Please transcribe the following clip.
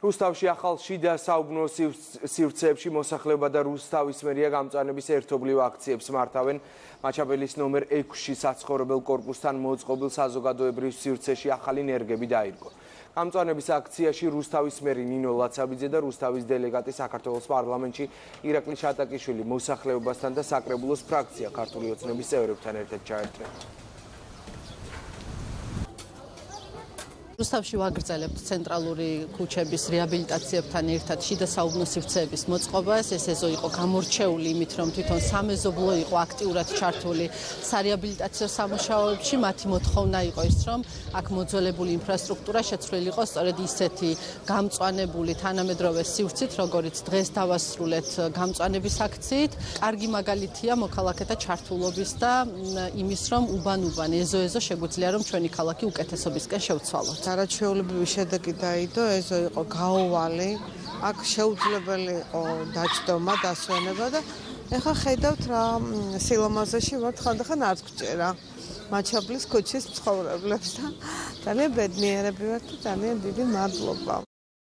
რუსთავში ახალ შიდა საუბნო სივრცეებში მოსახლეობა და რუსთავის მერია გამწვანების ერთობლივ აქციებს მართავენ. მაჩაბელის ნომერ 6-ში საცხოვრებელ კორპუსთან მოწყობილ საზოგადოებრივ სივრცეში ახალი ნერგები დაირგო. გამწვანების აქციაში რუსთავის მერი ნინო ლაცაბიძე და რუსთავის დელეგატი საქართველოს პარლამენტში ირაკლი შატაკიშვილი მოსახლეობასთან და საკრებულოს ფრაქცია ქართული ოცნების წევრებთან ერთად ჩაერთნენ. რუსთავში ვაგრძელებთ ცენტრალური ქუჩების რეაბილიტაციებთან ერთად შიდა საუბნო სივრცეების მოწყობას. ეს ეზო იყო გამორჩეული იმით, რომ თვითონ სამეზობლო იყო აქტიურად ჩართული სარეაბილიტაციო სამუშაოებში. მათი მოთხოვნა იყო ის, რომ აქ მოძველებული ინფრასტრუქტურა შეცვლილი იყო სწორედ ისეთი გამწვანებული თანამედროვე სივრცით, როგორიც დღეს დავასრულეთ გამწვანების აქციით. კარგი მაგალითია მოქალაქეთა ჩართულობის და იმის, რომ უბან-უბან ეზო შეგვიძლია რომ ჩვენი ქალაქი უკეთესობისკენ შევცვალოთ. არაჩვეულებრივი შედეგი დაიდო, ეზო იყო გაუვალი, აქ შეუძლებელი იყო დაჯდომა, დასვენება და ეხლა ხედავთ რა სილამაზეში ვართ, ხანდახან არც გჭირა მაჩაბლის ქუჩის მცხოვრებლებს და ძალიან ბედნიერები ვართ და ძალიან დიდი მადლობა.